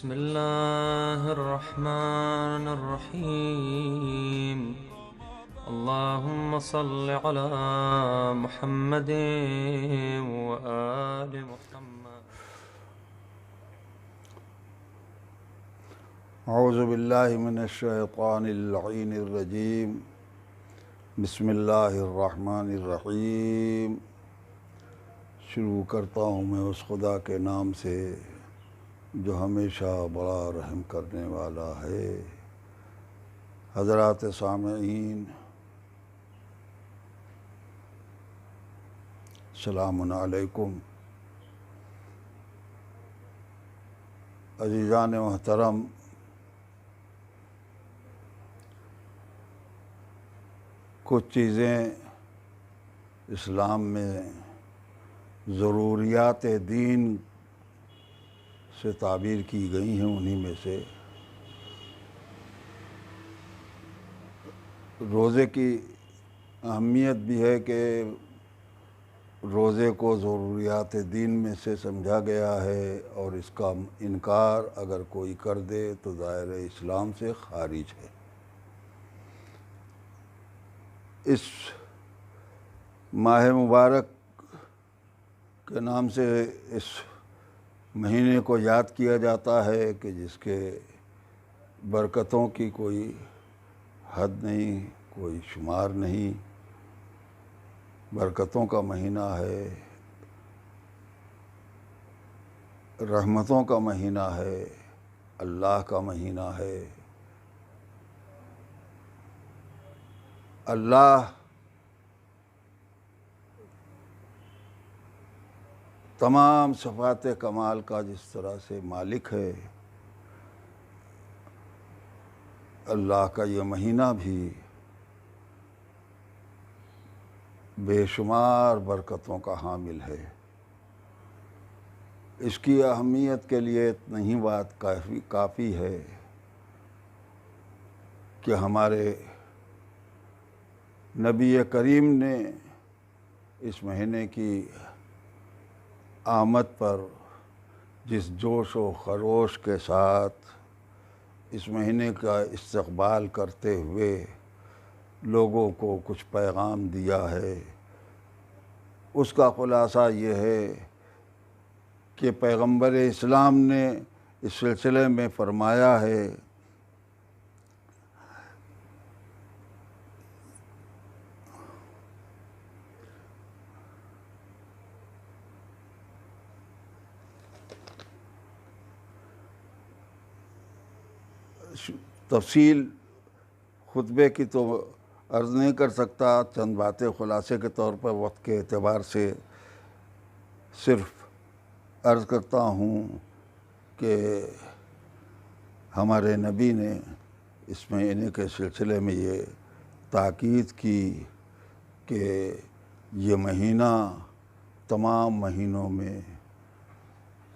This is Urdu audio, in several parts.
بسم الله الرحمن الرحيم. اللهم صل على محمد وآل محمد. اعوذ باللہ من الشیطان اللعین الرجیم. بسم اللہ الرحمن الرحیم. شروع کرتا ہوں میں اس خدا کے نام سے جو ہمیشہ بڑا رحم کرنے والا ہے. حضرات سامعین، السلام علیکم. عزیزان محترم، کچھ چیزیں اسلام میں ضروریات دین سے تعبیر کی گئی ہیں. انہی میں سے روزے کی اہمیت بھی ہے کہ روزے کو ضروریات دین میں سے سمجھا گیا ہے، اور اس کا انکار اگر کوئی کر دے تو دائرہ اسلام سے خارج ہے. اس ماہ مبارک کے نام سے اس مہینے کو یاد کیا جاتا ہے کہ جس کے برکتوں کی کوئی حد نہیں، کوئی شمار نہیں. برکتوں کا مہینہ ہے، رحمتوں کا مہینہ ہے، اللہ کا مہینہ ہے. اللہ تمام صفات کمال کا جس طرح سے مالک ہے، اللہ کا یہ مہینہ بھی بے شمار برکتوں کا حامل ہے. اس کی اہمیت کے لیے اتنا ہی بات کافی ہے کہ ہمارے نبی کریم نے اس مہینے کی آمد پر جس جوش و خروش کے ساتھ اس مہینے کا استقبال کرتے ہوئے لوگوں کو کچھ پیغام دیا ہے، اس کا خلاصہ یہ ہے کہ پیغمبر اسلام نے اس سلسلے میں فرمایا ہے تفصیل خطبے کی تو عرض نہیں کر سکتا، چند باتیں خلاصے کے طور پر وقت کے اعتبار سے صرف عرض کرتا ہوں کہ ہمارے نبی نے اس مہینے کے سلسلے میں یہ تاکید کی کہ یہ مہینہ تمام مہینوں میں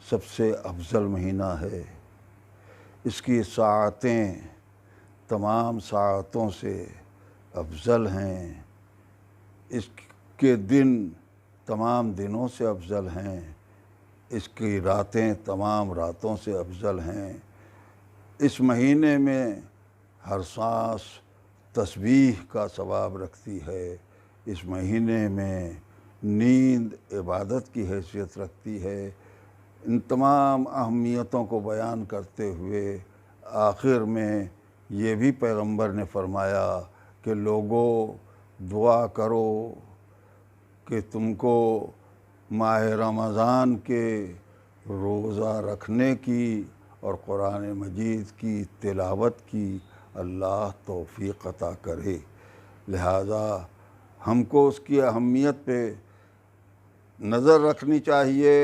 سب سے افضل مہینہ ہے. اس کی ساعتیں تمام ساعتوں سے افضل ہیں، اس کے دن تمام دنوں سے افضل ہیں، اس کی راتیں تمام راتوں سے افضل ہیں. اس مہینے میں ہر سانس تسبیح کا ثواب رکھتی ہے. اس مہینے میں نیند عبادت کی حیثیت رکھتی ہے. ان تمام اہمیتوں کو بیان کرتے ہوئے آخر میں یہ بھی پیغمبر نے فرمایا کہ لوگوں دعا کرو کہ تم کو ماہ رمضان کے روزہ رکھنے کی اور قرآن مجید کی تلاوت کی اللہ توفیق عطا کرے. لہذا ہم کو اس کی اہمیت پہ نظر رکھنی چاہیے.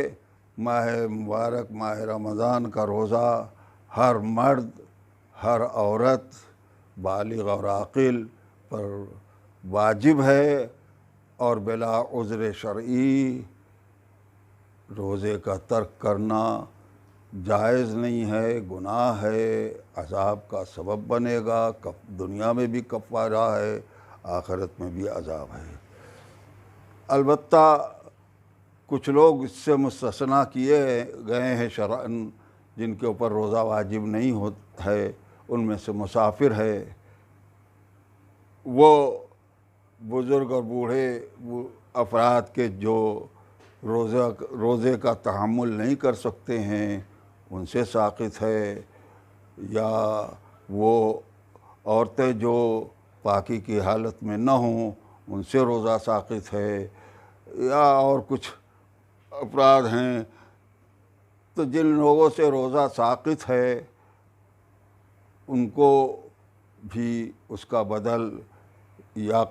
ماہ مبارک ماہ رمضان کا روزہ ہر مرد، ہر عورت، بالغ اور عاقل پر واجب ہے، اور بلا عذر شرعی روزے کا ترک کرنا جائز نہیں ہے، گناہ ہے، عذاب کا سبب بنے گا. دنیا میں بھی کفارہ ہے، آخرت میں بھی عذاب ہے. البتہ کچھ لوگ اس سے مستثنیٰ کیے گئے ہیں شرعاً، جن کے اوپر روزہ واجب نہیں ہے، ان میں سے مسافر ہے، وہ بزرگ اور بوڑھے افراد کے جو روزے کا تحمل نہیں کر سکتے ہیں ان سے ساقط ہے، یا وہ عورتیں جو پاکی کی حالت میں نہ ہوں ان سے روزہ ساقط ہے، یا اور کچھ افراد ہیں۔ تو جن لوگوں سے روزہ ساقط ہے ان کو بھی اس کا بدل یا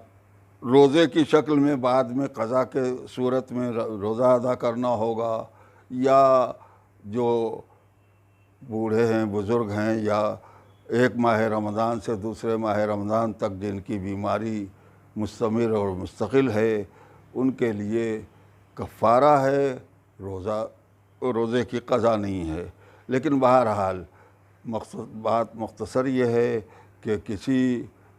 روزے کی شکل میں بعد میں قضا کے صورت میں روزہ ادا کرنا ہوگا، یا جو بوڑھے ہیں، بزرگ ہیں، یا ایک ماہ رمضان سے دوسرے ماہ رمضان تک جن کی بیماری مستمر اور مستقل ہے ان کے لیے کفارہ ہے، روزے کی قضا نہیں ہے۔ لیکن بہرحال بات مختصر یہ ہے کہ کسی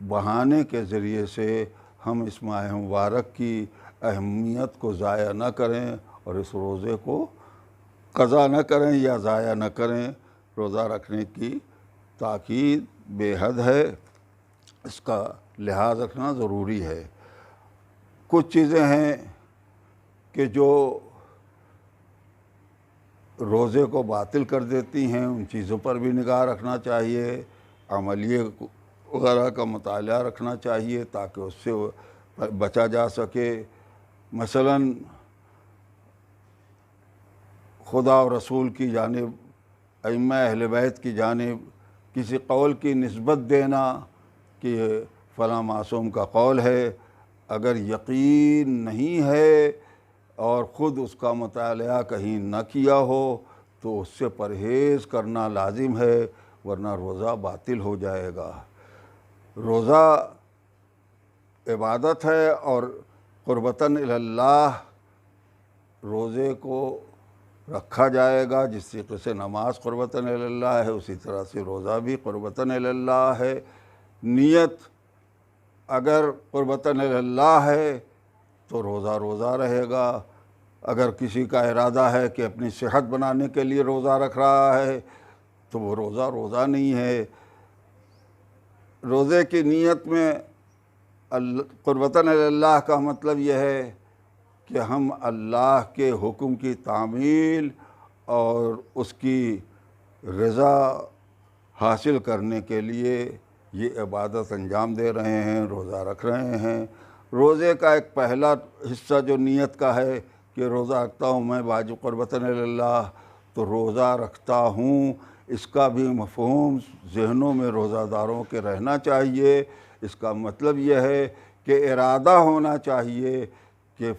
بہانے کے ذریعے سے ہم اس ماہ مبارک کی اہمیت کو ضائع نہ کریں اور اس روزے کو قضا نہ کریں یا ضائع نہ کریں۔ روزہ رکھنے کی تاکید بے حد ہے، اس کا لحاظ رکھنا ضروری ہے۔ کچھ چیزیں ہیں کہ جو روزے کو باطل کر دیتی ہیں، ان چیزوں پر بھی نگاہ رکھنا چاہیے، عملیے وغیرہ کا مطالعہ رکھنا چاہیے تاکہ اس سے بچا جا سکے۔ مثلاً خدا اور رسول کی جانب، ائمہ اہل بیت کی جانب کسی قول کی نسبت دینا کہ فلاں معصوم کا قول ہے، اگر یقین نہیں ہے اور خود اس کا مطالعہ کہیں نہ کیا ہو تو اس سے پرہیز کرنا لازم ہے، ورنہ روزہ باطل ہو جائے گا۔ روزہ عبادت ہے اور قربتاً الی اللہ روزے کو رکھا جائے گا۔ جس طریقے سے نماز قربتاً الی اللہ ہے اسی طرح سے روزہ بھی قربتاً الی اللہ ہے۔ نیت اگر قربتاً الی اللہ ہے تو روزہ رہے گا۔ اگر کسی کا ارادہ ہے کہ اپنی صحت بنانے کے لیے روزہ رکھ رہا ہے تو وہ روزہ نہیں ہے۔ روزے کی نیت میں قربتاً الی اللہ کا مطلب یہ ہے کہ ہم اللہ کے حکم کی تعمیل اور اس کی رضا حاصل کرنے کے لیے یہ عبادت انجام دے رہے ہیں، روزہ رکھ رہے ہیں۔ روزے کا ایک پہلا حصہ جو نیت کا ہے کہ روزہ رکھتا ہوں میں واجب قربتاً الی اللہ، تو روزہ رکھتا ہوں اس کا بھی مفہوم ذہنوں میں روزہ داروں کے رہنا چاہیے۔ اس کا مطلب یہ ہے کہ ارادہ ہونا چاہیے کہ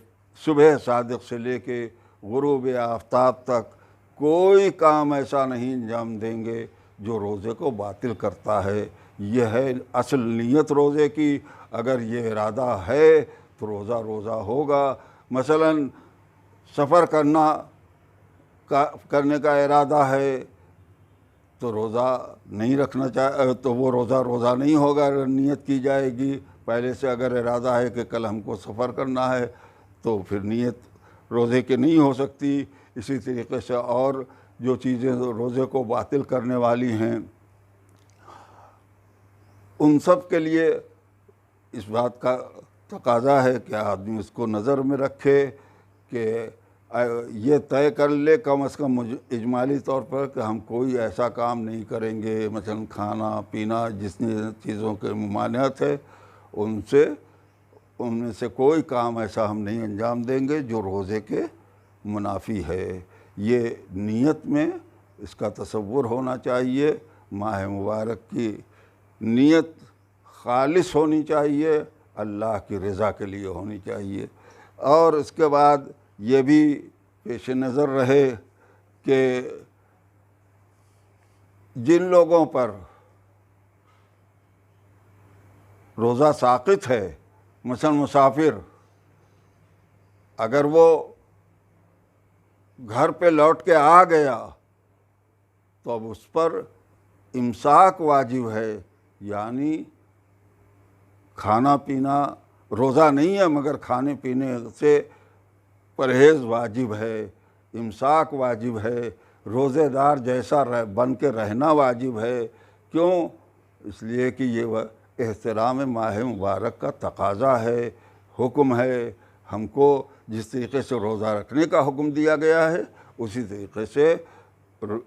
صبح صادق سے لے کے غروب آفتاب تک کوئی کام ایسا نہیں انجام دیں گے جو روزے کو باطل کرتا ہے۔ یہ ہے اصل نیت روزے کی۔ اگر یہ ارادہ ہے تو روزہ ہوگا۔ مثلاً سفر کرنے کا ارادہ ہے تو روزہ نہیں رکھنا تو وہ روزہ نہیں ہوگا۔ اگر نیت کی جائے گی پہلے سے، اگر ارادہ ہے کہ کل ہم کو سفر کرنا ہے تو پھر نیت روزے کی نہیں ہو سکتی۔ اسی طریقے سے اور جو چیزیں روزے کو باطل کرنے والی ہیں ان سب کے لیے اس بات کا تقاضا ہے کہ آدمی اس کو نظر میں رکھے کہ یہ طے کر لے کم از کم اجمالی طور پر کہ ہم کوئی ایسا کام نہیں کریں گے، مثلا کھانا پینا جتنی چیزوں کے ممانعت ہے ان میں سے کوئی کام ایسا ہم نہیں انجام دیں گے جو روزے کے منافی ہے۔ یہ نیت میں اس کا تصور ہونا چاہیے۔ ماہ مبارک کی نیت خالص ہونی چاہیے، اللہ کی رضا کے لیے ہونی چاہیے۔ اور اس کے بعد یہ بھی پیش نظر رہے کہ جن لوگوں پر روزہ ساقط ہے، مثلا مسافر، اگر وہ گھر پہ لوٹ کے آ گیا تو اب اس پر امساک واجب ہے، یعنی کھانا پینا روزہ نہیں ہے مگر کھانے پینے سے پرہیز واجب ہے، امساک واجب ہے۔ روزے دار جیسا بن کے رہنا واجب ہے۔ کیوں؟ اس لیے کہ یہ احترام ماہ مبارک کا تقاضا ہے، حکم ہے۔ ہم کو جس طریقے سے روزہ رکھنے کا حکم دیا گیا ہے اسی طریقے سے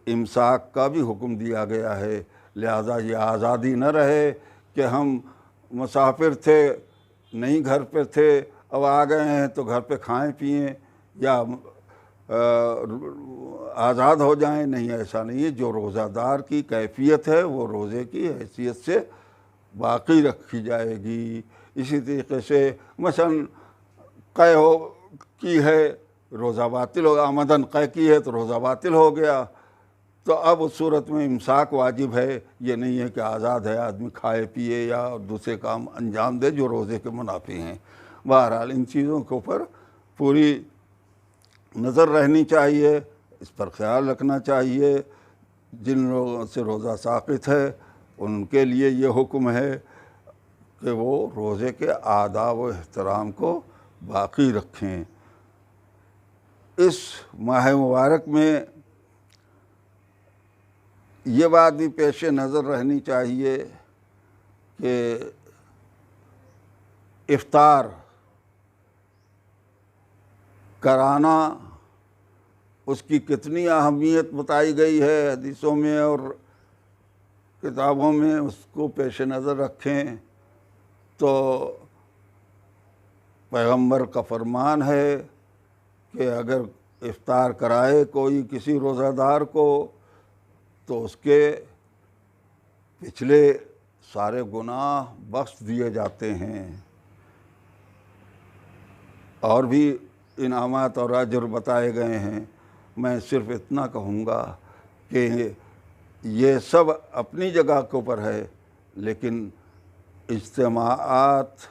امساک کا بھی حکم دیا گیا ہے۔ لہذا یہ آزادی نہ رہے کہ ہم مسافر تھے، نہیں گھر پہ تھے، اب آ گئے ہیں تو گھر پہ کھائیں پئیں یا آزاد ہو جائیں۔ نہیں، ایسا نہیں ہے۔ جو روزہ دار کی کیفیت ہے وہ روزے کی حیثیت سے باقی رکھی جائے گی۔ اسی طریقے سے مثلاً قے کی ہے، روزہ باطل ہو، آمدن قے کی ہے تو روزہ باطل ہو گیا، تو اب اس صورت میں امساک واجب ہے۔ یہ نہیں ہے کہ آزاد ہے آدمی کھائے پیے یا دوسرے کام انجام دے جو روزے کے منافی ہیں۔ بہرحال ان چیزوں کے اوپر پوری نظر رہنی چاہیے، اس پر خیال رکھنا چاہیے۔ جن لوگوں سے روزہ ساقط ہے ان کے لیے یہ حکم ہے کہ وہ روزے کے آداب و احترام کو باقی رکھیں۔ اس ماہ مبارک میں یہ بات بھی پیش نظر رہنی چاہیے کہ افطار کرانا اس کی کتنی اہمیت بتائی گئی ہے حدیثوں میں اور کتابوں میں، اس کو پیش نظر رکھیں تو پیغمبر کا فرمان ہے کہ اگر افطار کرائے کوئی کسی روزہ دار کو تو اس کے پچھلے سارے گناہ بخش دیے جاتے ہیں۔ اور بھی انعامات اور اجر بتائے گئے ہیں۔ میں صرف اتنا کہوں گا کہ یہ سب اپنی جگہ کے اوپر ہے، لیکن اجتماعات،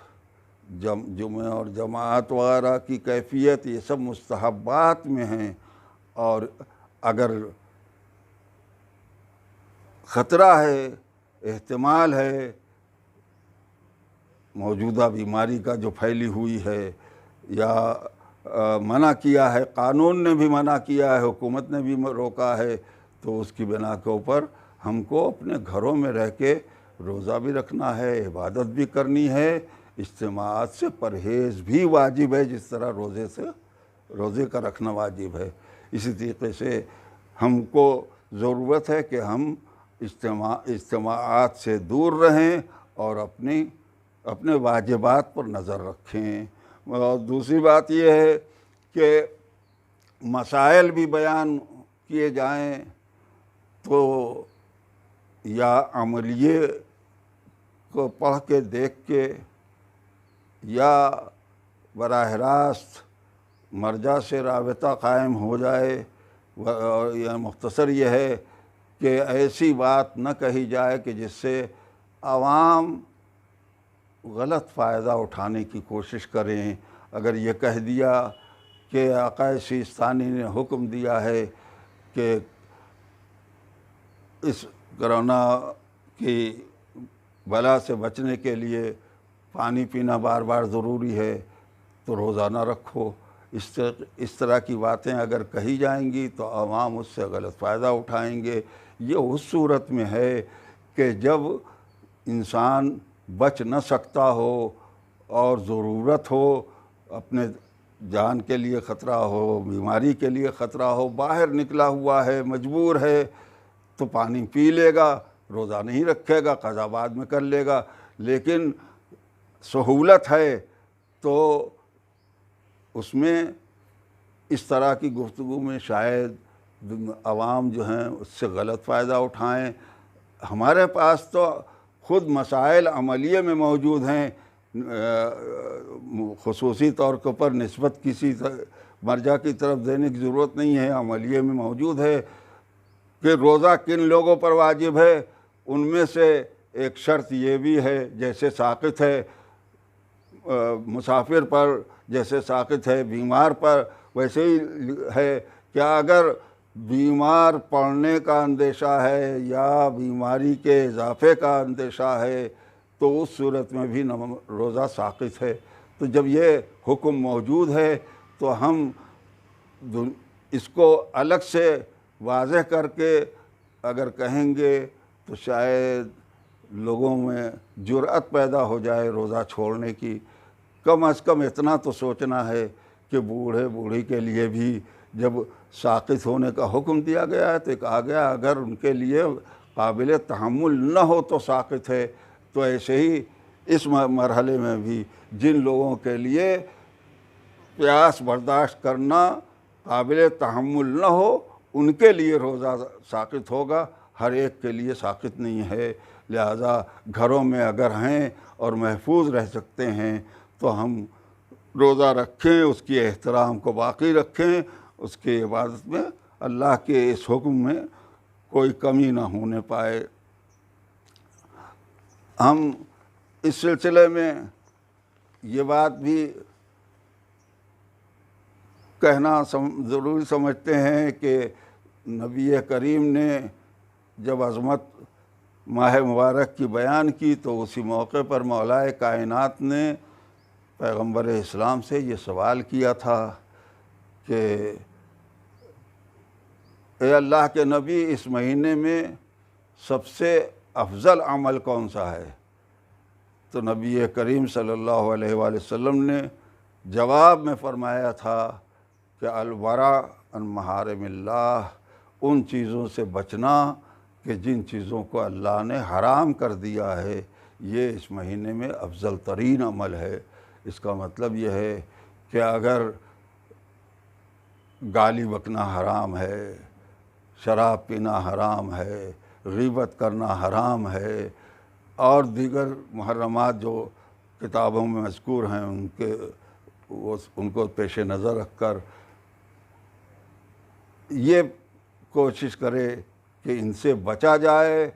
جمعے اور جماعت وغیرہ کی کیفیت یہ سب مستحبات میں ہیں، اور اگر خطرہ ہے، احتمال ہے موجودہ بیماری کا جو پھیلی ہوئی ہے، یا منع کیا ہے، قانون نے بھی منع کیا ہے، حکومت نے بھی روکا ہے، تو اس کی بنا کے اوپر ہم کو اپنے گھروں میں رہ کے روزہ بھی رکھنا ہے، عبادت بھی کرنی ہے، اجتماعات سے پرہیز بھی واجب ہے، جس طرح روزے کا رکھنا واجب ہے۔ اسی طریقے سے ہم کو ضرورت ہے کہ ہم اجتماعات سے دور رہیں اور اپنے واجبات پر نظر رکھیں۔ اور دوسری بات یہ ہے کہ مسائل بھی بیان کیے جائیں تو یا عملیے کو پڑھ کے دیکھ کے یا براہ راست مرجع سے رابطہ قائم ہو جائے، اور یہ مختصر یہ ہے کہ ایسی بات نہ کہی جائے کہ جس سے عوام غلط فائدہ اٹھانے کی کوشش کریں۔ اگر یہ کہہ دیا کہ آقا سیستانی نے حکم دیا ہے کہ اس کرونا کی بلا سے بچنے کے لیے پانی پینا بار بار ضروری ہے تو روزہ نہ رکھو، اس طرح کی باتیں اگر کہی جائیں گی تو عوام اس سے غلط فائدہ اٹھائیں گے۔ یہ اس صورت میں ہے کہ جب انسان بچ نہ سکتا ہو اور ضرورت ہو، اپنے جان کے لیے خطرہ ہو، بیماری کے لیے خطرہ ہو، باہر نکلا ہوا ہے، مجبور ہے، تو پانی پی لے گا، روزہ نہیں رکھے گا، قضا بعد میں کر لے گا۔ لیکن سہولت ہے تو اس میں اس طرح کی گفتگو میں شاید عوام جو ہیں اس سے غلط فائدہ اٹھائیں۔ ہمارے پاس تو خود مسائل عملیے میں موجود ہیں، خصوصی طور کے اوپر نسبت کسی مرجع کی طرف دینے کی ضرورت نہیں ہے، عملیے میں موجود ہے کہ روزہ کن لوگوں پر واجب ہے۔ ان میں سے ایک شرط یہ بھی ہے، جیسے ساقط ہے مسافر پر، جیسے ساقط ہے بیمار پر، ویسے ہی ہے کہ اگر بیمار پڑنے کا اندیشہ ہے یا بیماری کے اضافے کا اندیشہ ہے تو اس صورت میں بھی روزہ ساقط ہے۔ تو جب یہ حکم موجود ہے تو ہم اس کو الگ سے واضح کر کے اگر کہیں گے تو شاید لوگوں میں جرأت پیدا ہو جائے روزہ چھوڑنے کی۔ کم از کم اتنا تو سوچنا ہے کہ بوڑھے بوڑھی کے لیے بھی جب ساقط ہونے کا حکم دیا گیا ہے تو کہا گیا اگر ان کے لیے قابل تحمل نہ ہو تو ساقط ہے، تو ایسے ہی اس مرحلے میں بھی جن لوگوں کے لیے پیاس برداشت کرنا قابل تحمل نہ ہو ان کے لیے روزہ ساقط ہوگا، ہر ایک کے لیے ساقط نہیں ہے۔ لہذا گھروں میں اگر ہیں اور محفوظ رہ سکتے ہیں تو ہم روزہ رکھیں، اس کی احترام کو باقی رکھیں، اس کی عبادت میں اللہ کے اس حکم میں کوئی کمی نہ ہونے پائے۔ ہم اس سلسلے میں یہ بات بھی کہنا ضروری سمجھتے ہیں کہ نبی کریم نے جب عظمت ماہ مبارک کی بیان کی تو اسی موقع پر مولا کائنات نے پیغمبر اسلام سے یہ سوال کیا تھا کہ اے اللہ کے نبی، اس مہینے میں سب سے افضل عمل کون سا ہے؟ تو نبی کریم صلی اللہ علیہ وآلہ وسلم نے جواب میں فرمایا تھا کہ الورع عن محارم اللہ، ان چیزوں سے بچنا کہ جن چیزوں کو اللہ نے حرام کر دیا ہے، یہ اس مہینے میں افضل ترین عمل ہے۔ اس کا مطلب یہ ہے کہ اگر گالی بکنا حرام ہے، شراب پینا حرام ہے، غیبت کرنا حرام ہے، اور دیگر محرمات جو کتابوں میں مذکور ہیں ان کو پیش نظر رکھ کر یہ کوشش کرے کہ ان سے بچا جائے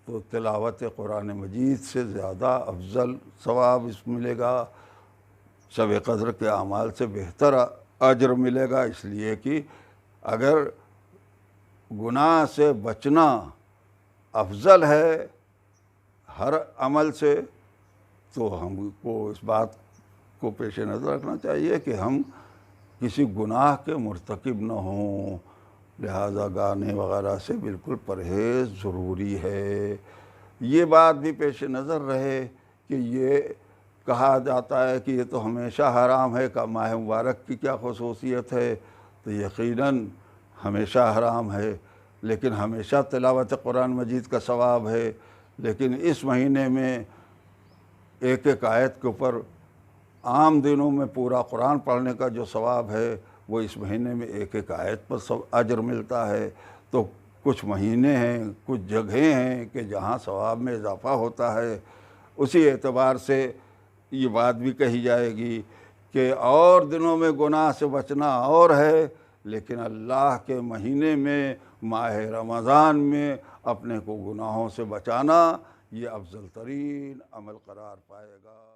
تو تلاوت قرآن مجید سے زیادہ افضل ثواب اس ملے گا، شب قدر کے اعمال سے بہتر اجر ملے گا، اس لیے کہ اگر گناہ سے بچنا افضل ہے ہر عمل سے تو ہم کو اس بات کو پیش نظر رکھنا چاہیے کہ ہم کسی گناہ کے مرتکب نہ ہوں، لہذا گانے وغیرہ سے بالکل پرہیز ضروری ہے۔ یہ بات بھی پیش نظر رہے کہ یہ کہا جاتا ہے کہ یہ تو ہمیشہ حرام ہے، کہ ماہ مبارک کی کیا خصوصیت ہے؟ تو یقیناً ہمیشہ حرام ہے، لیکن ہمیشہ تلاوت قرآن مجید کا ثواب ہے۔ لیکن اس مہینے میں ایک ایک آیت کے اوپر عام دنوں میں پورا قرآن پڑھنے کا جو ثواب ہے وہ اس مہینے میں ایک ایک آیت پر اجر ملتا ہے۔ تو کچھ مہینے ہیں، کچھ جگہیں ہیں کہ جہاں ثواب میں اضافہ ہوتا ہے۔ اسی اعتبار سے یہ بات بھی کہی جائے گی کہ اور دنوں میں گناہ سے بچنا اور ہے، لیکن اللہ کے مہینے میں ماہ رمضان میں اپنے کو گناہوں سے بچانا یہ افضل ترین عمل قرار پائے گا۔